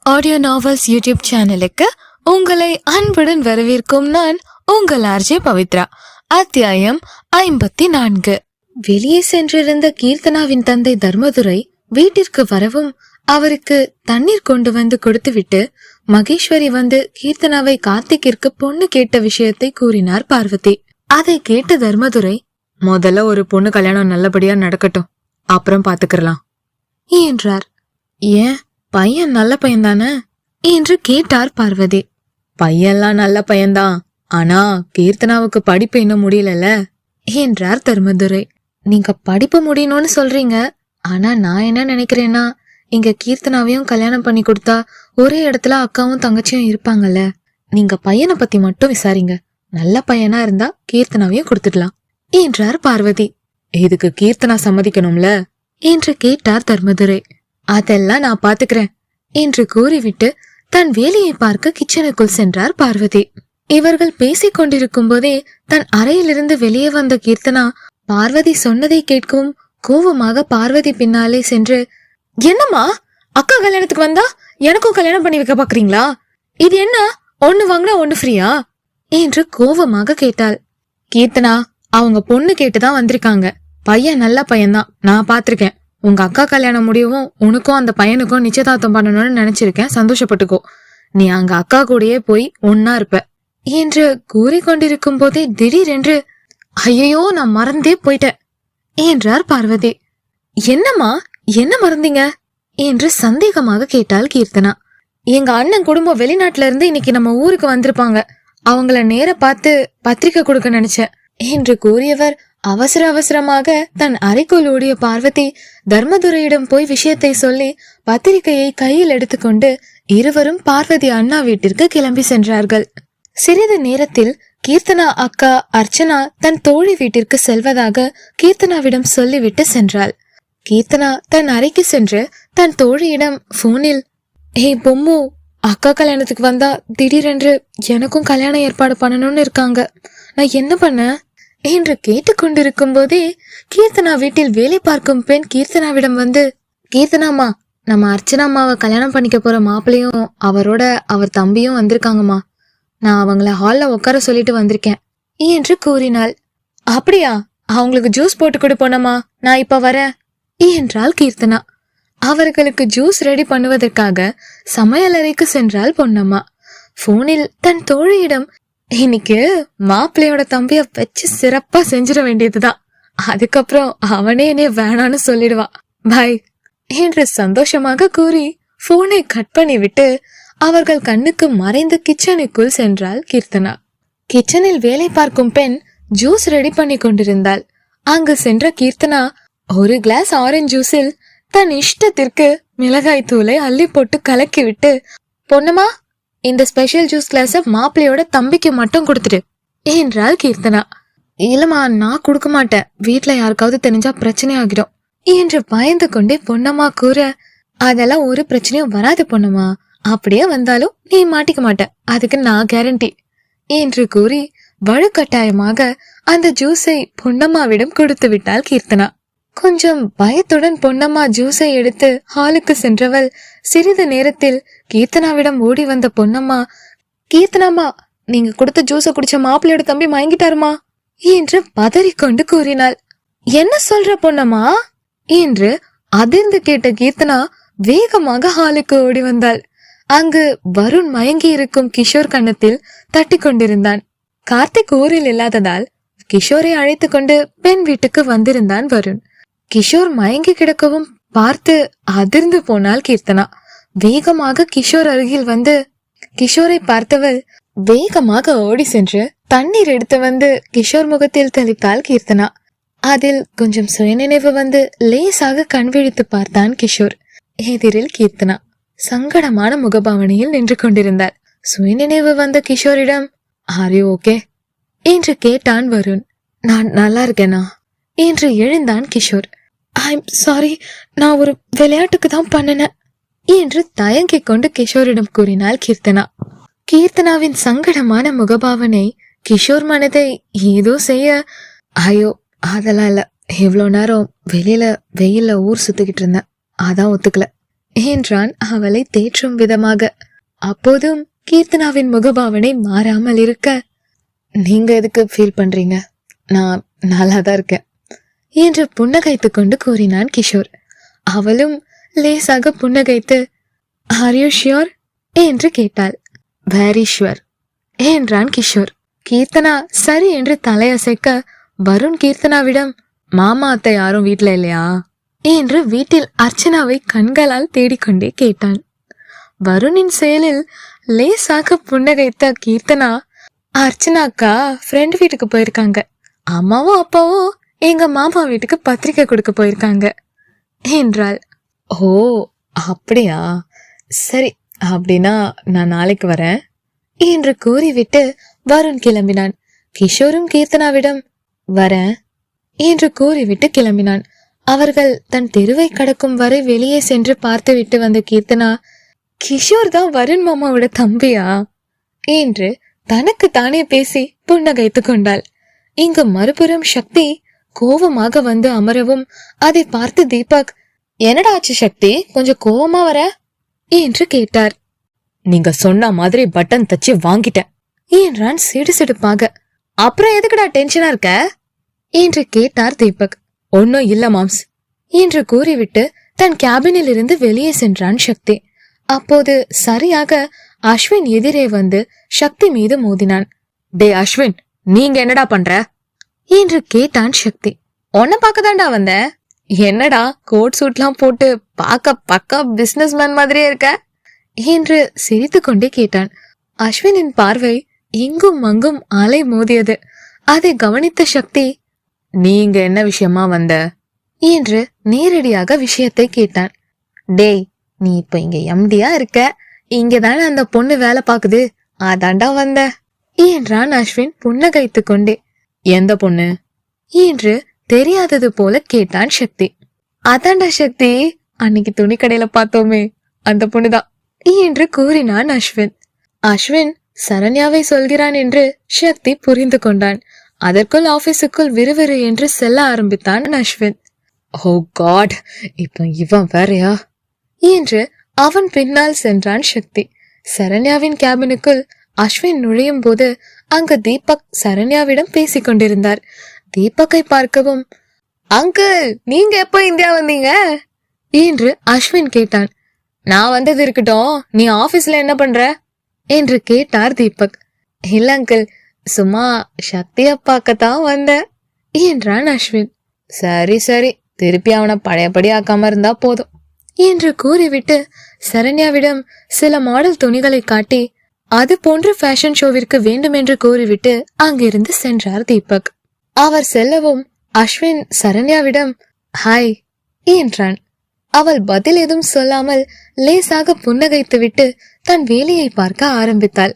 Audio novels YouTube சேனலுக்கு உங்களை அன்புடன் வரவேற்கும் நான் உங்கள் ஆர்ஜே பவித்ரா. அத்தியாயம் 54. வெளியே சென்றிருந்த கீர்த்தனாவின் தந்தை தர்மதுரை வீட்டிற்கு வரவும் அவருக்கு தண்ணீர் கொண்டு வந்து கொடுத்துவிட்டு மகேஸ்வரி வந்து கீர்த்தனாவை கார்த்திக்கிற்கு பொண்ணு கேட்ட விஷயத்தை கூறினார் பார்வதி. அதை கேட்ட தர்மதுரை, முதல்ல ஒரு பொண்ணு கல்யாணம் நல்லபடியா நடக்கட்டும், அப்புறம் பாத்துக்கலாம் என்றார். ஏன், பையன் நல்ல பையன் தானே என்று கேட்டார் பார்வதி. பையன்லாம் நல்ல பையன்தான், ஆனா கீர்த்தனாவுக்கு படிப்பு இன்னும் முடியலல்ல என்றார் தர்மதுரை. நீங்க படிப்பு முடியணும்னு சொல்றீங்க, ஆனா நான் என்ன நினைக்கிறேன்னா, இங்க கீர்த்தனாவையும் கல்யாணம் பண்ணி கொடுத்தா ஒரே இடத்துல அக்காவும் தங்கச்சியும் இருப்பாங்கல்ல. நீங்க பையனை பத்தி மட்டும் விசாரிங்க, நல்ல பையனா இருந்தா கீர்த்தனாவையும் கொடுத்துடலாம் என்றார் பார்வதி. இதுக்கு கீர்த்தனா சம்மதிக்கணும்ல என்று கேட்டார் தர்மதுரை. அதெல்லாம் நான் பாத்துக்கிறேன் என்று கூறிவிட்டு தன் வேலையை பார்க்க கிச்சனுக்குள் சென்றார் பார்வதி. இவர்கள் பேசிக் கொண்டிருக்கும் போதே தன் அறையிலிருந்து வெளியே வந்த கீர்த்தனா பார்வதி சொன்னதை கேட்கவும் கோவமாக பார்வதி பின்னாலே சென்று, என்னம்மா, அக்கா கல்யாணத்துக்கு வந்தா எனக்கும் கல்யாணம் பண்ணி வைக்க பாக்குறீங்களா? இது என்ன, ஒண்ணு வாங்கினா ஒண்ணு ஃப்ரீயா என்று கோவமாக கேட்டாள். கீர்த்தனா, அவங்க பொண்ணு கேட்டுதான் வந்திருக்காங்க. பையன் நல்ல பையன்தான், நான் பாத்திருக்கேன். உங்க அக்கா கல்யாணம் முடியவும் உனக்கும் அந்த பையனுக்கும் நிச்சயதார்த்தம் பண்ணணும்னு நினைச்சிருக்கேன், சந்தோஷப்பட்டுக்கோ. நீ அங்க அக்கா கூடயே போய் ஒன்னா இருப்ப என்று கூறிக்கொண்டிருக்கும் போதே திடீரென்று, ஐயோ நான் மறந்தே போயிட்டேன் என்றார் பார்வதி. என்னம்மா, என்ன மறந்தீங்க என்று சந்தேகமாக கேட்டாள் கீர்த்தனா. எங்க அண்ணன் குடும்பம் வெளிநாட்டுல இருந்து இன்னைக்கு நம்ம ஊருக்கு வந்திருப்பாங்க, அவங்கள நேர பார்த்து பத்திரிக்கை கொடுக்க நினைச்சேன் என்று கூறியவர் அவசர அவசரமாக தன் அறைக்குள் ஓடிய பார்வதி தர்மதுரையிடம் போய் விஷயத்தை சொல்லி பத்திரிகையை கையில் எடுத்துக்கொண்டு இருவரும் பார்வதி அண்ணா வீட்டிற்கு கிளம்பி சென்றார்கள். சிறிது நேரத்தில் கீர்த்தனா அக்கா அர்ச்சனா தன் தோழி வீட்டிற்கு செல்வதாக கீர்த்தனாவிடம் சொல்லிவிட்டு சென்றாள். கீர்த்தனா தன் அறைக்கு சென்று தன் தோழியிடம் போனில், ஏய் பொம்மு, அக்கா கல்யாணத்துக்கு வந்தா திடீரென்று எனக்கும் கல்யாணம் ஏற்பாடு பண்ணணும்னு இருக்காங்க, நான் என்ன பண்ண என்று கேட்டுக்கொண்டிருக்கும் போதே கீர்த்தனா வீட்டில் வேலை பார்க்கும் பெண் கீர்த்தனாவிடம் வந்து, கீர்த்தனாமா, நம்ம அர்ச்சனா அம்மாவை கல்யாணம் பண்ணிக்க போற மாப்பிள்ளையும் அவரோட அவர் தம்பியும் வந்திருக்காங்கம்மா, நான் அவங்கள ஹால்ல உட்கார சொல்லிட்டு வந்திருக்கேன் என்று கூறினாள். அப்படியா, அவங்களுக்கு ஜூஸ் போட்டு கொடுப்போனம்மா, நான் இப்ப வரேன் என்றாள் கீர்த்தனா. அவர்களுக்கு ஜூஸ் ரெடி பண்ணுவதற்காக சமையலறைக்கு சென்றாள் பொன்னம்மா. போனில் தன் தோழியிடம், இன்னைக்கு மாப்பிள்ளையோட தம்பிய வச்சு சிறப்பா செஞ்சிட வேண்டியதுதான், அதுக்கப்புறம் அவனே என்னைய வேணான்னு சொல்லிடுவான், பாய் என்று சந்தோஷமாக கூறி போனை கட் பண்ணி விட்டு அவர்கள் கண்ணுக்கு மறைந்து கிச்சனுக்குள் சென்றாள் கீர்த்தனா. கிச்சனில் வேலை பார்க்கும் பெண் ஜூஸ் ரெடி பண்ணி கொண்டிருந்தாள். அங்கு சென்ற கீர்த்தனா ஒரு கிளாஸ் ஆரஞ்சு ஜூஸில் தன் இஷ்டத்திற்கு மிளகாய் தூளை அள்ளி போட்டு கலக்கி விட்டு, பொன்னம்மா, இந்த ஸ்பெஷல் ஜூஸ் கிளாஸ மாப்பிள்ளையோட தம்பிக்கு மட்டும் கொடுத்துடு என்றாள் கீர்த்தனா. இல்லம்மா, நான் கொடுக்க மாட்டேன், வீட்டுல யாருக்காவது தெரிஞ்சா பிரச்சனை ஆகிடும் என்று பயந்து கொண்டே பொன்னம்மா கூற, அதெல்லாம் ஒரு பிரச்சனையும் வராது பொன்னம்மா, அப்படியே வந்தாலும் நீ மாட்டிக்க மாட்ட, அதுக்கு நான் கேரண்டி என்று கூறி வலுக்கட்டாயமாக அந்த ஜூஸை பொன்னம்மாவிடம் கொடுத்து விட்டாள் கீர்த்தனா. கொஞ்சம் பயத்துடன் பொன்னம்மா ஜூஸை எடுத்து ஹாலுக்கு சென்றவள் சிறிது நேரத்தில் கீர்த்தனாவிடம் ஓடி வந்த பொன்னம்மா, கீர்த்தனாமா, நீங்க கொடுத்த ஜூஸை குடிச்ச மாப்பிள்ளையோட தம்பி மயங்கிட்டாருமா என்று பதறிக்கொண்டு கூறினாள். என்ன சொல்ற பொன்னம்மா என்று அதிர்ந்து கேட்ட கீர்த்தனா வேகமாக ஹாலுக்கு ஓடி வந்தாள். அங்கு வருண் மயங்கி இருக்கும் கிஷோர் கன்னத்தில் தட்டி கொண்டிருந்தான். கார்த்திக் ஊரில் இல்லாததால் கிஷோரை அழைத்து கொண்டு பெண் வீட்டுக்கு வந்திருந்தான் வருண். கிஷோர் மயங்கி கிடக்கவும் பார்த்து அதிர்ந்து போனாள் கீர்த்தனா. வேகமாக கிஷோர் அருகில் வந்து கிஷோரை பார்த்தவள் வேகமாக ஓடி சென்று தண்ணீர் எடுத்து வந்து கிஷோர் முகத்தில் தெளித்தாள் கீர்த்தனா. அதில் கொஞ்சம் சுயநினைவு வந்து லேசாக கண் விழித்து பார்த்தான் கிஷோர். எதிரில் கீர்த்தனா சங்கடமான முகபாவனையில் நின்று கொண்டிருந்தாள். சுயநினைவு வந்த கிஷோரிடம், ஆர் யூ ஓகே என்று கேட்டான் வருண். நான் நல்லா இருக்கேனா என்று எழுந்தான் கிஷோர். ஐம் சாரி, நான் ஒரு விளையாட்டுக்கு தான் பண்ணினேன் என்று தயங்கிக் கொண்டு கிஷோரிடம் கூறினாள் கீர்த்தனா. கீர்த்தனாவின் சங்கடமான முகபாவனை கிஷோர் மனதை ஏதோ செய்ய, ஐயோ அதெல்லாம் இல்ல, இவ்வளோ நேரம் வெளியில வெயில்ல ஊர் சுத்திக்கிட்டு இருந்தேன், அதான் ஒத்துக்கல என்றான் அவளை தேற்றும் விதமாக. அப்போதும் கீர்த்தனாவின் முகபாவனை மாறாமல் இருக்க, நீங்க எதுக்கு ஃபீல் பண்றீங்க, நான் நல்லாதான் இருக்கேன் என்று புன்னகைத்து கொண்டு கூறினான் கிஷோர். அவளும் லேசாக புன்னகைத்து, ஆர் யூ ஷியோர் என்று கேட்டாள். வெரி ஷுவர் என்றான் கிஷோர். கீர்த்தனா சரி என்று தலையசைக்க, வருண் கீர்த்தனாவிடம், மாமா அத்தை யாரும் வீட்டுல இல்லையா என்று வீட்டில் அர்ச்சனாவை கண்களால் தேடிக்கொண்டே கேட்டான். வருணின் செயலில் லேசாக புன்னகைத்த கீர்த்தனா, அர்ச்சனாக்கா ஃப்ரெண்ட் வீட்டுக்கு போயிருக்காங்க, அம்மாவும் அப்பாவும் எங்க மாமா வீட்டுக்கு பத்திரிக்கை கொடுக்க போயிருக்காங்க என்றாள். ஓ அப்படியா, சரி அப்படின்னா நான் நாளைக்கு வரேன் என்று கூறிவிட்டு வருண் கிளம்பினான். கிஷோரும் கீர்த்தனாவிடம் வரேன் என்று கூறிவிட்டு கிளம்பினான். அவர்கள் தன் தெருவை கடக்கும் வரை வெளியே சென்று பார்த்து விட்டு வந்த கீர்த்தனா, கிஷோர் தான் வருண் மாமாவோட தம்பியா என்று தனக்கு தானே பேசி புன்னகைத்து கொண்டாள். இங்கு மறுபுறம் சக்தி கோவமாக வந்து அமரவும் அதை பார்த்து தீபக், என்னடா ஆச்சு சக்தி, கொஞ்சம் கோவமா வர என்று கேட்டார். நீங்க சொன்ன மாதிரி பட்டன் தச்சு வாங்கிட்டேன் என்றான் சிடுசிடுப்பாக. அப்புறம் எதுக்குடா டென்ஷனா இருக்க என்று கேட்டார் தீபக். ஒன்னும் இல்ல மாம்ஸ் என்று கூறிவிட்டு தன் கேபினில் இருந்து வெளியே சென்றான் சக்தி. அப்போது சரியாக அஸ்வின் எதிரே வந்து சக்தி மீது மோதினான். டே அஸ்வின், நீங்க என்னடா பண்ற என்று கேட்டான் சக்தி. உன்ன பாக்கதான்டா வந்த, என்னடா கோட் சூட்லாம் போட்டு பாக்க பக்கா பிசினஸ் மேன் மாதிரியே இருக்க என்று சிரித்து கொண்டே கேட்டான். அஸ்வினின் பார்வை இங்கும் அங்கும் அலை மோதியது. அதை கவனித்த சக்தி, நீங்க என்ன விஷயமா வந்த என்று நேரடியாக விஷயத்தை கேட்டான். டேய், நீ இப்ப இங்க எம்டியா இருக்க, இங்கதானே அந்த பொண்ணு வேலை பாக்குது, அதாண்டா வந்த என்றான் அஸ்வின் புன்னகைத்து கொண்டே. எந்த பொண்ணு என்று தெரியாதது போல கேட்டான் சக்தி. அதாண்டா சக்தி, அன்னைக்கு துணி கடையில பார்த்தோமே அந்த பொண்ணுதான் என்று கூறினான் அஸ்வின். அஸ்வின் சரண்யாவை சொல்கிறான் என்று சக்தி புரிந்து கொண்டான். அதற்குள் ஆபீஸுக்குள் விறுவிறு என்று செல்ல ஆரம்பித்தான் அஸ்வின். ஓ காட், இப்ப இவன் வேறையா என்று அவன் பின்னால் சென்றான் சக்தி. சரண்யாவின் கேபினுக்குள் அஸ்வின் நுழையும் போது அங்கு தீபக் சரண்யாவிடம் பேசிக் கொண்டிருந்தார். தீபக்கை பார்க்கவும், அங்கிள் நீங்க எப்போ இந்தியா வந்தீங்க என்று அஸ்வின் கேட்டான். நான் வந்தது இருக்கட்டும், நீ ஆபீஸ்ல என்ன பண்ற என்று கேட்டார் தீபக். இல்ல அங்கிள், சும்மா சக்திய பார்க்கத்தான் வந்த என்றான் அஸ்வின். சரி சரி, திருப்பி அவனை பழையபடி ஆக்காம இருந்தா போதும் என்று கூறிவிட்டு சரண்யாவிடம் சில மாடல் துணிகளை காட்டி அது போன்ற ஃபேஷன் ஷோவிற்கு வேண்டுமென்று கூறிவிட்டு அங்கிருந்து சென்றார் தீபக். அவர் செல்லவும் அஸ்வின் சரண்யாவிடம் ஹாய் என்றான். அவள் பதில் எதுவும் சொல்லாமல் லேசாக புன்னகைத்து விட்டு தன் வேலையை பார்க்க ஆரம்பித்தாள்.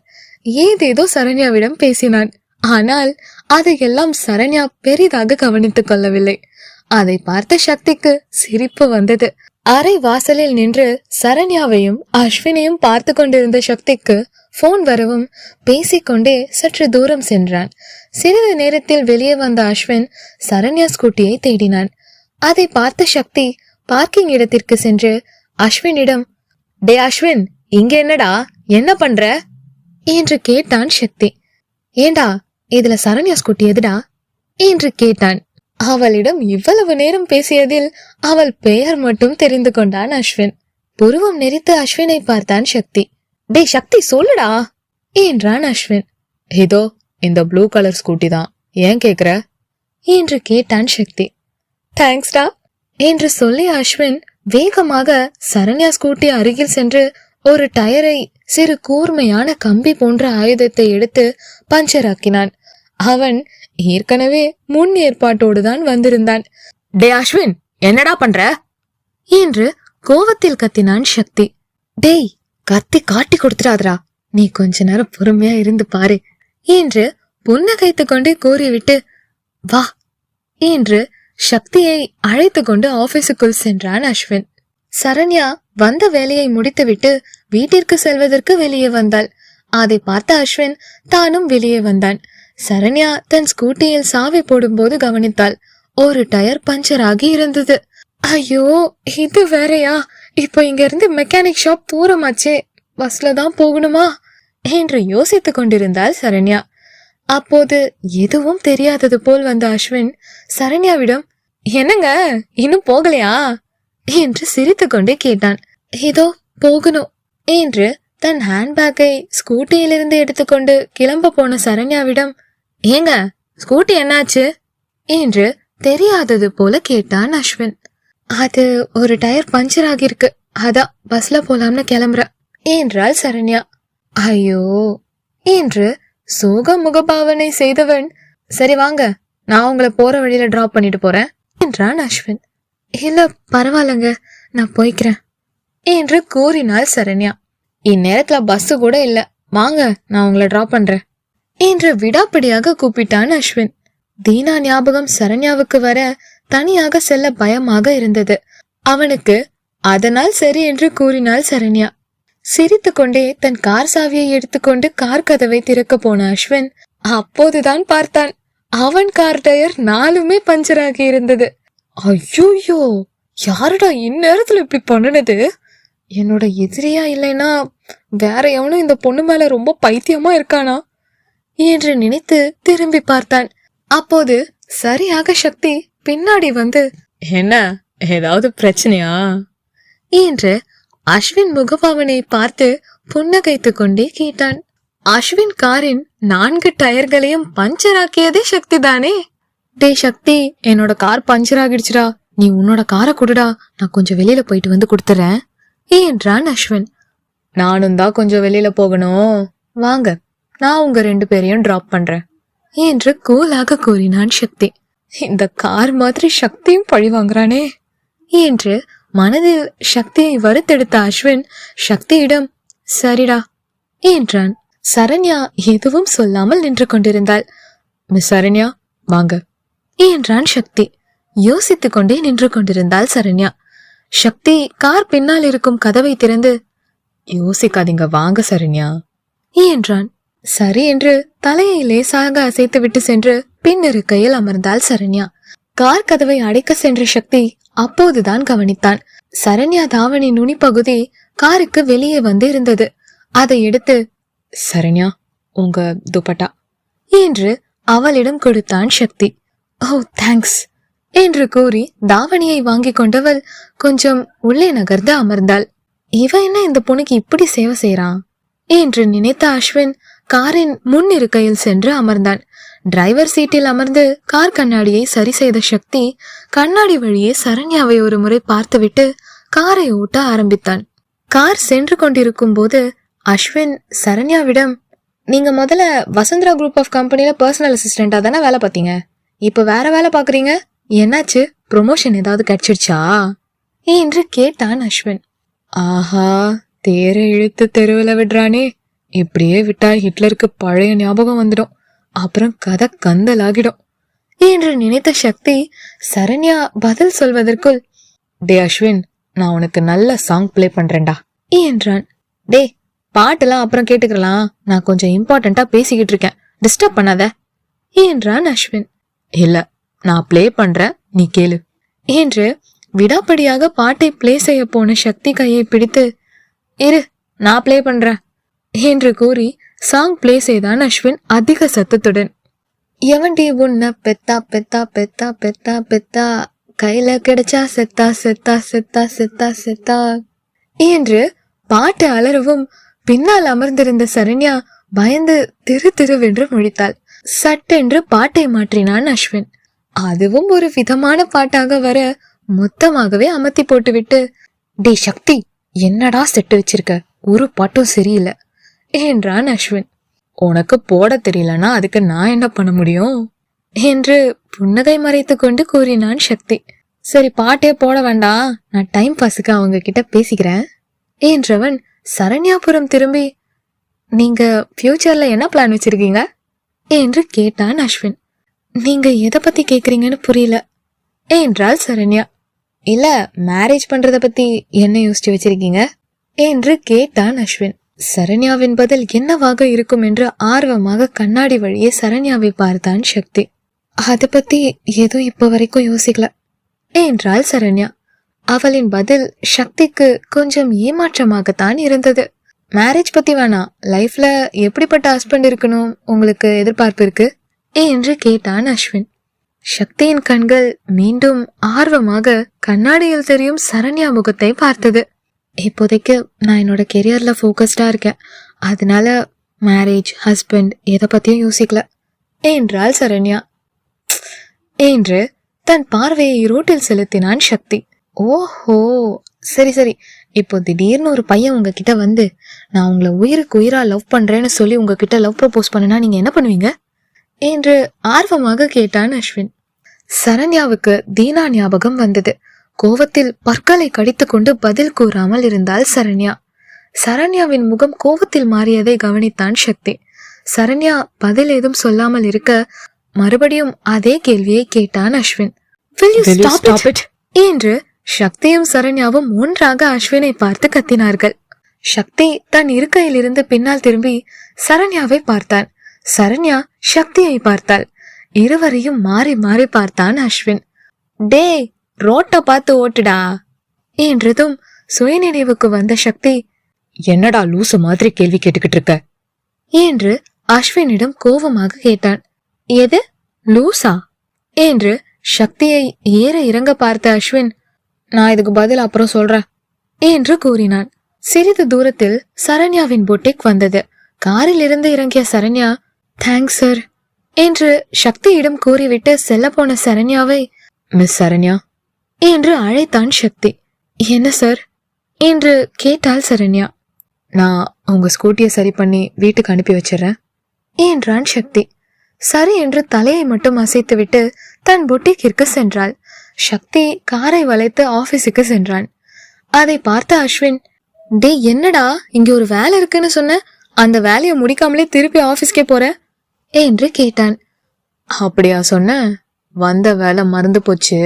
ஏதேதோ சரண்யாவிடம் பேசினான். ஆனால் அதையெல்லாம் சரண்யா பெரிதாக கவனித்துக் கொள்ளவில்லை. அதை பார்த்த சக்திக்கு சிரிப்பு வந்தது. அரை வாசலில் நின்று சரண்யாவையும் அஸ்வினையும் பார்த்து கொண்டிருந்த சக்திக்கு போன் வரவும் பேசிக்கொண்டே சற்று தூரம் சென்றான். சிறிது நேரத்தில் வெளியே வந்த அஸ்வின் சரண்யா ஸ்கூட்டியை தேடினான். அதை பார்த்த சக்தி பார்க்கிங் இடத்திற்கு சென்று அஸ்வினிடம், டே அஸ்வின், இங்க என்னடா, என்ன பண்ற என்று கேட்டான் சக்தி. ஏண்டா, இதுல சரண்யா ஸ்கூட்டி எதுடா என்று கேட்டான். அவளிடம் இவ்வளவு நேரம் பேசியதில் அவள் பெயர் மட்டும் தெரிந்து கொண்டான் அஸ்வின். புருவம் நெறித்து அஸ்வினை பார்த்தான் சக்தி. டே சக்தி, சொல்லுடா என்றான் அஸ்வின். இதோ இந்த ப்ளூ கலர் ஸ்கூட்டி தான், ஏன் கேக்குற என்று கேட்டான் சக்தி. தேங்க்ஸ்டா என்று சொல்லி அஸ்வின் வேகமாக சரண்யா ஸ்கூட்டி அருகில் சென்று ஒரு டயரை சிறு கூர்மையான கம்பி போன்ற ஆயுதத்தை எடுத்து பஞ்சர் ஆக்கினான். அவன் ஏற்கனவே முன் ஏற்பாட்டோடுதான் வந்திருந்தான். டே அஸ்வின், என்னடா பண்ற என்று கோவத்தில் கத்தினான் சக்தி. டேய், கத்தி காட்டி கொடுத்துடாதரா, நீ கொஞ்ச நேரம் பொறுமையா இருந்து பாரு என்று புன்னகைத்து கொண்டே கூறிவிட்டு வா என்று சக்தியை அழைத்து கொண்டு ஆபீஸுக்குள் சென்றான் அஸ்வின். சரண்யா வந்த வேலையை முடித்துவிட்டு வீட்டிற்கு செல்வதற்கு வெளியே வந்தாள். அதை பார்த்த அஸ்வின் தானும் வெளியே வந்தான். சரண்யா தன் ஸ்கூட்டியில் சாவி போடும்போது கவனித்தாள். ஒரு டயர் பஞ்சர் ஆகி இருந்தது. ஐயோ, இது வேறையா இப்போ இங்க இருந்து மெக்கானிக் ஷாப் தூரமாச்சே, பஸ்ல தான் போகணுமா என்று யோசித்துக் கொண்டிருந்தாள் சரண்யா. அப்போது எதுவும் தெரியாதது போல் வந்த அஸ்வின் சரண்யாவிடம், என்னங்க இன்னும் போகலையா என்று சிரித்து கொண்டே கேட்டான். ஏதோ போகணும் என்று தன் ஹேண்ட்பேக்கை ஸ்கூட்டியிலிருந்து எடுத்துக்கொண்டு கிளம்ப போன சரண்யாவிடம், ஏங்க ஸ்கூட்டி என்னாச்சு என்று தெரியாதது போல கேட்டான் அஸ்வின். அது ஒரு டயர் பஞ்சர் ஆகிருக்கு, அதான் பஸ்ல போலாம்னு கிளம்புற என்றாள் சரண்யா. ஐயோ என்று சோக முகபாவனை செய்தவன், சரி வாங்க நான் உங்களை போற வழியில டிராப் பண்ணிட்டு போறேன் என்றான் அஸ்வின். இல்ல பரவாயில்லங்க, நான் போய்க்கிறேன் என்று கூறினாள் சரண்யா. இந்நேரத்துல பஸ் கூட இல்ல, வாங்க நான் உங்களை டிராப் பண்றேன் என்று விடாப்பிடியாக கூப்பிட்டான் அஸ்வின். தீனா ஞாபகம் சரண்யாவுக்கு வர தனியாக செல்ல பயமாக இருந்தது அவனுக்கு. அதனால் சரி என்று கூறினாள் சரண்யா. சிரித்து கொண்டே தன் கார் சாவியை எடுத்துக்கொண்டு கார் கதவை திறக்க போன அஸ்வின் அப்போதுதான் பார்த்தான், அவன் கார் டயர் 4மே பஞ்சர் ஆகி இருந்தது. ஐயோ, யாருடா இந்நேரத்துல இப்படி பண்ணுனது? என்னோட எதிரியா இல்லைன்னா வேற எவனும் இந்த பொண்ணு மேல ரொம்ப பைத்தியமா இருக்கானா என்று நினைத்து திரும்பி பார்த்தான். அப்போது சரியாக சக்தி பின்னாடி வந்து, என்ன ஏதாவது பிரச்சனையா என்று அஸ்வின் முகபாவனை பார்த்து புன்னகைத்துக் கொண்டே கேட்டான். அஸ்வின் காரின் 4 டயர்களையும் பஞ்சர் ஆக்கியதே சக்தி தானே. டே சக்தி, என்னோட கார் பஞ்சர் ஆகிடுச்சுடா, நீ உன்னோட காரை கொடுடா, நான் கொஞ்சம் வெளியில போயிட்டு வந்து கொடுத்துறேன் என்றான் அஸ்வின். நானும் தான் கொஞ்சம் வெளியில போகணும், வாங்க நான் உங்க 2 பேரையும் டிராப் பண்றேன் என்று கூலாக கூறினான் சக்தி. இந்த கார் மாதிரி சக்தியும் பழி வாங்குறானே என்று மனதில் சக்தியை வறுத்தெடுத்த அஸ்வின் சக்தியிடம், சரிடா என்றான். சரண்யா எதுவும் சொல்லாமல் நின்று கொண்டிருந்தாள். மிஸ் சரண்யா வாங்க என்றான் சக்தி. யோசித்துக் கொண்டே நின்று கொண்டிருந்தாள் சரண்யா. சக்தி கார் பின்னால் இருக்கும் கதவை திறந்து, யோசிக்காதீங்க வாங்க சரண்யா என்றான். சரி என்று தலையை லேசாக அசைத்து விட்டு சென்று பின்னிருக்கையில் அமர்ந்தாள் சரண்யா. கார் கதவை அடைக்க சென்ற சக்தி அப்போதுதான் கவனித்தான், சரண்யா தாவணி நுனிப்பகுதி காருக்கு வெளியே வந்து இருந்தது. அதை எடுத்து, சரண்யா உங்க துப்பட்டா என்று அவளிடம் கொடுத்தான் சக்தி. ஓ தேங்க்ஸ் என்று கூறி தாவணியை வாங்கி கொண்டவள் கொஞ்சம் உள்ளே நகர்ந்து அமர்ந்தாள். இவ என்ன இந்த பொண்ணுக்கு இப்படி சேவை செய்யறான் என்று நினைத்த அஸ்வின் காரின் முன் இருக்கையில் சென்று அமர்ந்தான். டிரைவர் சீட்டில் அமர்ந்து கார் கண்ணாடியை சரி செய்த சக்தி கண்ணாடி வழியே சரண்யாவை ஒரு முறை பார்த்துவிட்டு காரை ஓட்ட ஆரம்பித்தான். கார் சென்று கொண்டிருக்கும் போது அஸ்வின் சரண்யாவிடம், நீங்க முதல்ல வசுந்தரா குரூப் ஆஃப் கம்பெனில பர்சனல் அசிஸ்டண்டா தானே வேலை பார்த்தீங்க, இப்ப வேற வேலை பாக்குறீங்க, என்னாச்சு, ப்ரொமோஷன் ஏதாவது கிடைச்சிருச்சா என்று கேட்டான் அஸ்வின். ஆஹா, தேரை இழுத்து தெருவில் விடுறானே, இப்படியே விட்டா ஹிட்லருக்கு பழைய ஞாபகம் வந்துடும், அப்புறம் கதை கந்தலாகிடும் என்று நினைத்த சக்தி சரண்யா பதில் சொல்வதற்குள், டே அஸ்வின் நான் உனக்கு நல்ல சாங் பிளே பண்றேன்டா என்றான். டே பாட்டெல்லாம் அப்புறம் கேட்டுக்கலாம், நான் கொஞ்சம் இம்பார்ட்டண்டா பேசிக்கிட்டு இருக்கேன், டிஸ்டர்ப் பண்ணாத என்றான் அஸ்வின். இல்ல நான் பிளே பண்றேன், நீ கேளு என்று விடாப்படியாக பாட்டை பிளே செய்ய போன சக்தி கையை பிடித்து, இரு நான் பிளே பண்றேன் என்று கூறி சாங் பிளே செய்தான் அஸ்வின் அதிக சத்தத்துடன். எவன்டி உன்ன பெத்தா பெத்தா பெத்தா பெத்தா பெத்தா, கையில கிடைச்சா செத்தா செத்தா செத்தா செத்தா செத்தா என்று பாட்டு அலறவும் பின்னால் அமர்ந்திருந்த சரண்யா பயந்து திரு திருவென்று முழித்தாள். சட்டென்று பாட்டை மாற்றினான் அஸ்வின். அதுவும் ஒரு விதமான பாட்டாக வர மொத்தமாகவே அமர்த்தி போட்டுவிட்டு, டே சக்தி என்னடா செட்டு வச்சிருக்க, ஒரு பாட்டும் சரியில்லை என்றான் அஸ்வின். உனக்கு போட தெரியலனா அதுக்கு நான் என்ன பண்ண முடியும் என்று புன்னகை மறைத்து கொண்டு கூறினான் சக்தி. சரி பாட்டே போட வேண்டாம், நான் டைம் பாஸுக்கு அவங்க கிட்ட பேசிக்கிறேன் என்றவன் சரண்யாபுரம் திரும்பி, நீங்க ஃபியூச்சர்ல என்ன பிளான் வச்சிருக்கீங்க என்று கேட்டான் அஸ்வின். நீங்க எதை பத்தி கேக்குறீங்கன்னு புரியல என்றாள் சரண்யா. இல்ல மேரேஜ் பண்றத பத்தி என்ன யோசிச்சு வச்சிருக்கீங்க என்று கேட்டான் அஸ்வின். சரண்யாவின் பதில் என்னவாக இருக்கும் என்று ஆர்வமாக கண்ணாடி வழியே சரண்யாவை பார்த்தான் சக்தி. அதை பத்தி ஏதோ இப்ப வரைக்கும் யோசிக்கல என்றாள் சரண்யா. அவளின் பதில் சக்திக்கு கொஞ்சம் ஏமாற்றமாகத்தான் இருந்தது. மேரேஜ் பத்தி வேணாம், லைஃப்ல எப்படிப்பட்ட ஹஸ்பண்ட் இருக்கணும் உங்களுக்கு எதிர்பார்ப்பு இருக்கு என்று கேட்டான் அஸ்வின். சக்தியின் கண்கள் மீண்டும் ஆர்வமாக கண்ணாடியில் தெரியும் சரண்யா முகத்தை பார்த்தது. இப்போதைக்கு நான் என்னோட கெரியர்ல ஃபோக்கஸ்டா இருக்கேன், அதனால மேரேஜ் ஹஸ்பண்ட் எதை பத்தியும் யோசிக்கல என்றாள் சரண்யா. என்று தன் பார்வையை ரோட்டில் செலுத்தினான் சக்தி. ஓஹோ, சரி சரி, இப்போ திடீர்னு ஒரு பையன் உங்ககிட்ட வந்து நான் உங்களை உயிருக்கு உயிரா லவ் பண்றேன்னு சொல்லி உங்ககிட்ட லவ் ப்ரப்போஸ் பண்ணனா நீங்க என்ன பண்ணுவீங்க என்று ஆர்வமாக கேட்டான் அஸ்வின். சரண்யாவுக்கு தீனா ஞாபகம் வந்தது. கோவத்தில் பற்களை கடித்து கொண்டு பதில் கூறாமல் இருந்தாள் சரண்யா. சரண்யாவின் முகம் கோவத்தில் மாறியதை கவனித்தான் சக்தி. சரண்யா பதில் ஏதும் சொல்லாமல் இருக்க மறுபடியும் அதே கேள்வியை கேட்டான் Ashwin. Will you stop it? என்று சக்தியும் சரண்யாவும் ஒன்றாக அஸ்வினை பார்த்து கத்தினார்கள். சக்தி தன் இருக்கையில் இருந்து பின்னால் திரும்பி சரண்யாவை பார்த்தான். சரண்யா சக்தியை பார்த்தாள். இருவரையும் மாறி மாறி பார்த்தான் அஸ்வின். டே, ரோட்ட பார்த்து ஓட்டுடா என்றதும் சுயநினைவுக்கு வந்த சக்தி, என்னடா லூசு மாதிரி கேள்வி கேட்டுக்கிட்டு இருக்க என்று அஸ்வினிடம் கோபமாக கேட்டான். எது லூசா என்று சக்தியை ஏற இறங்க பார்த்த அஸ்வின், நான் இதுக்கு பதில் அப்புறம் சொல்றேன் என்று கூறினான். சிறிது தூரத்தில் சரண்யாவின் பொட்டிக் வந்தது. காரில் இருந்து இறங்கிய சரண்யா, தேங்க்ஸ் சார் என்று சக்தியிடம் கூறிவிட்டு செல்ல போன சரண்யாவை, மிஸ் சரண்யா என்று அழைத்தான் சக்தி. என்ன சார் என்று கேட்டாள் சரண்யா. நான் உங்க ஸ்கூட்டியை சரி பண்ணி வீட்டுக்கு அனுப்பி வச்சிடறேன் என்றான் சக்தி. சரி என்று தலையை மட்டும் அசைத்துவிட்டு தன் பொட்டிக்கிற்கு சென்றாள். சக்தி காரை வளைத்து ஆபீஸுக்கு சென்றான். அதை பார்த்த அஸ்வின், டே என்னடா இங்க ஒரு வேலை இருக்குன்னு சொன்ன, அந்த வேலையை முடிக்காமலே திருப்பி ஆபீஸ்க்கே போற என்று கேட்டான். அப்படியா சொன்ன, வந்த வேலை மறந்து போச்சு,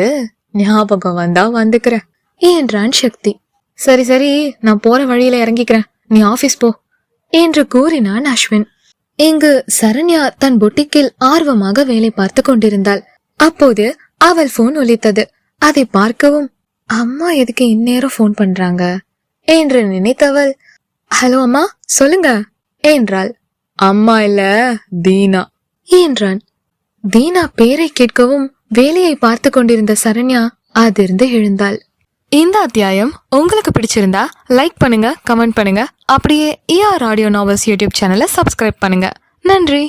ஞாபகம் வந்தா வந்துக்கிற என்றான் சக்தி. சரி சரி, நான் போற வழியில இறங்கிக்கிறேன், நீ ஆபீஸ் போ என்று கூறினான் அஸ்வின். இங்கு சரண்யா தன் பொட்டிக்கில் ஆர்வமாக வேலை பார்த்து கொண்டிருந்தாள். அப்போது அவள் போன் ஒலித்தது. அதை பார்க்கவும், அம்மா எதுக்கு இந்நேரம் போன் பண்றாங்க என்று நினைத்தவள், ஹலோ அம்மா சொல்லுங்க என்றாள். அம்மா இல்ல தீனா என்றான். தீனா பேரை கேட்கவும் வேலையை பார்த்து கொண்டிருந்த சரண்யா அதிர்ந்து எழுந்தாள். இந்த அத்தியாயம் உங்களுக்கு பிடிச்சிருந்தா லைக் பண்ணுங்க, கமெண்ட் பண்ணுங்க, அப்படியே ER ஆடியோ நாவல்ஸ் யூடியூப் சேனலை சப்ஸ்கிரைப் பண்ணுங்க. நன்றி.